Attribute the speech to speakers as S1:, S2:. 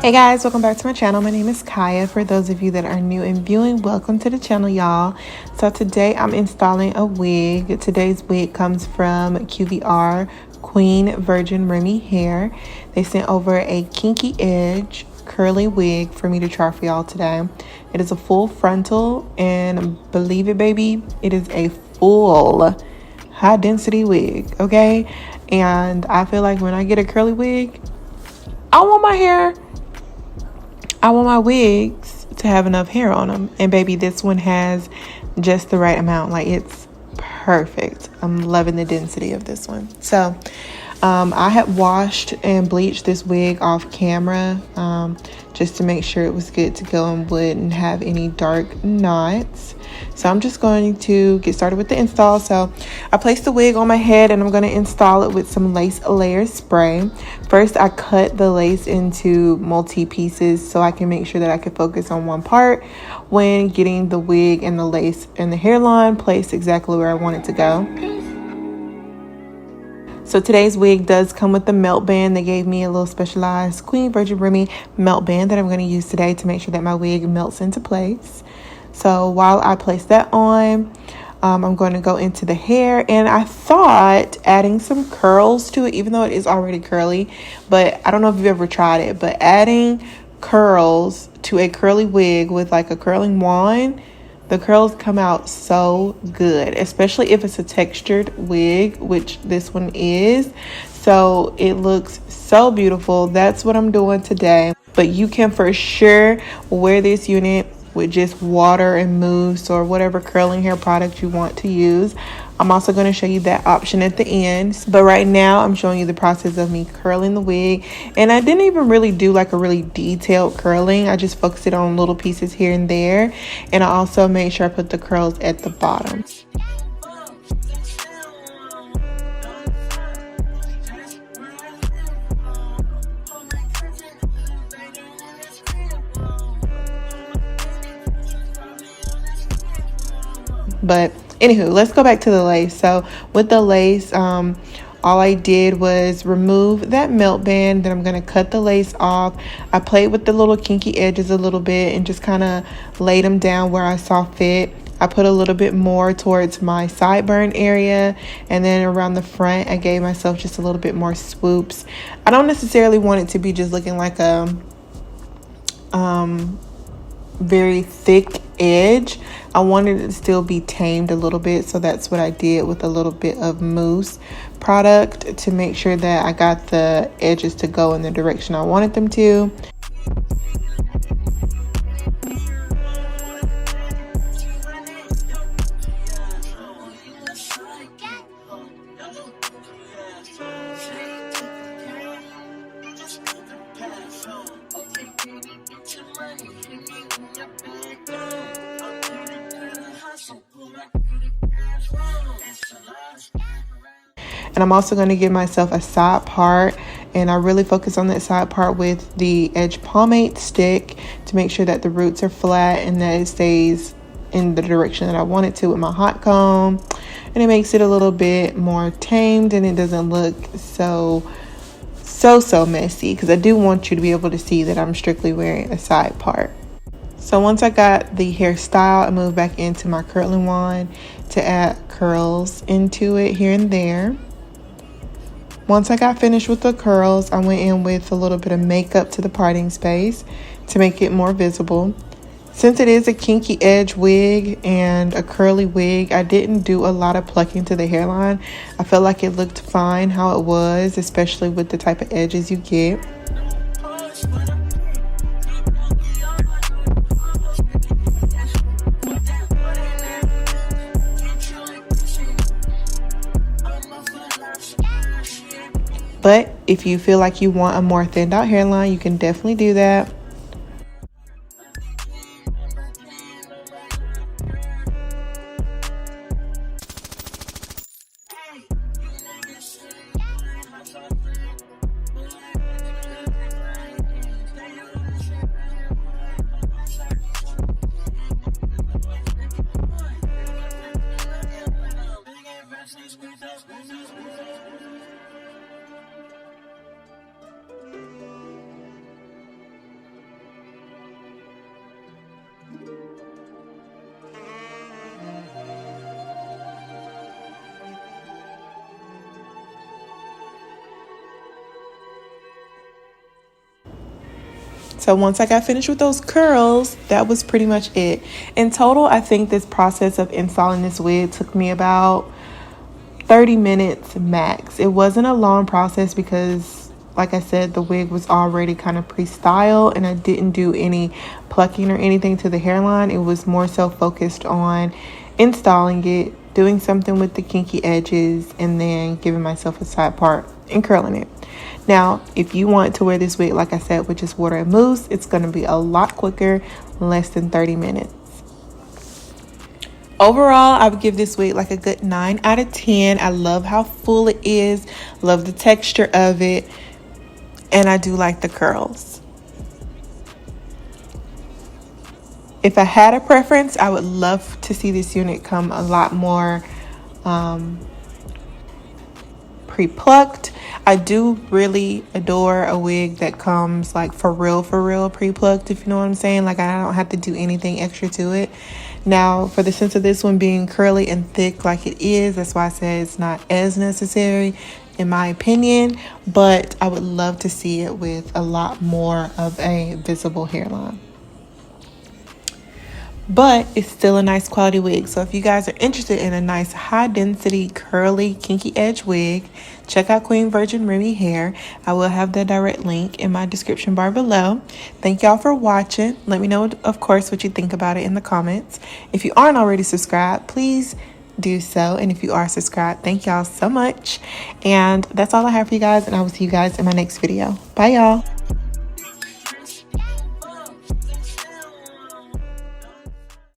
S1: Hey guys, welcome back to my channel. My name is Kaya. For those of you that are new and viewing, welcome to the channel, y'all. So today I'm installing a wig. Today's wig comes from QVR Queen Virgin Remy Hair. They sent over a kinky edge curly wig for me to try for y'all today. It is a full frontal, and believe it baby, it is a full high density wig, okay? And I feel like when I get a curly wig, I want my wigs to have enough hair on them. And baby, this one has just the right amount. Like, it's perfect. I'm loving the density of this one. So I had washed and bleached this wig off camera just to make sure it was good to go and wouldn't have any dark knots. So I'm just going to get started with the install. So I placed the wig on my head and I'm going to install it with some lace layer spray. First, I cut the lace into multi pieces so I can make sure that I can focus on one part when getting the wig and the lace and the hairline placed exactly where I want it to go. So today's wig does come with the melt band. They gave me a little specialized Queen Virgin Remy melt band that I'm going to use today to make sure that my wig melts into place. So while I place that on, I'm going to go into the hair, and I thought adding some curls to it, even though it is already curly, but I don't know if you've ever tried it, but adding curls to a curly wig with like a curling wand, the curls come out so good, especially if it's a textured wig, which this one is. So it looks so beautiful. That's what I'm doing today. But you can for sure wear this unit with just water and mousse or whatever curling hair product you want to use. I'm also going to show you that option at the end. But right now I'm showing you the process of me curling the wig. And I didn't even really do like a really detailed curling. I just focused it on little pieces here and there. And I also made sure I put the curls at the bottom. But anywho, let's go back to the lace. So with the lace, all I did was remove that melt band. Then I'm going to cut the lace off. I played with the little kinky edges a little bit and just kind of laid them down where I saw fit. I put a little bit more towards my sideburn area, and then around the front I gave myself just a little bit more swoops. I don't necessarily want it to be just looking like a very thick edge. I wanted it to still be tamed a little bit, so that's what I did with a little bit of mousse product to make sure that I got the edges to go in the direction I wanted them to. And I'm also going to give myself a side part, and I really focus on that side part with the edge pomade stick to make sure that the roots are flat and that it stays in the direction that I want it to with my hot comb. And it makes it a little bit more tamed, and it doesn't look so messy, because I do want you to be able to see that I'm strictly wearing a side part. So once I got the hairstyle, I moved back into my curling wand to add curls into it here and there. Once I got finished with the curls, I went in with a little bit of makeup to the parting space to make it more visible. Since it is a kinky edge wig and a curly wig, I didn't do a lot of plucking to the hairline. I felt like it looked fine how it was, especially with the type of edges you get. But if you feel like you want a more thinned out hairline, you can definitely do that. So once I got finished with those curls, that was pretty much it. In total, I think this process of installing this wig took me about 30 minutes max. It wasn't a long process because, like I said, the wig was already kind of pre-styled and I didn't do any plucking or anything to the hairline. It was more so focused on installing it, doing something with the kinky edges, and then giving myself a side part and curling it. Now, if you want to wear this wig, like I said, with just water and mousse, it's going to be a lot quicker, less than 30 minutes. Overall, I would give this wig like a good 9 out of 10. I love how full it is, love the texture of it, and I do like the curls. If I had a preference, I would love to see this unit come a lot more pre-plucked. I do really adore a wig that comes like for real pre-plucked, if you know what I'm saying. Like, I don't have to do anything extra to it. Now, for the sense of this one being curly and thick like it is, that's why I say it's not as necessary in my opinion, but I would love to see it with a lot more of a visible hairline. But it's still a nice quality wig. So if you guys are interested in a nice high density curly kinky edge wig, check out Queen Virgin Remy Hair. I will have the direct link in my description bar below. Thank y'all for watching. Let me know, of course, what you think about it in the comments. If you aren't already subscribed, please do so. And if you are subscribed, thank y'all so much. And that's all I have for you guys, and I will see you guys in my next video. Bye y'all.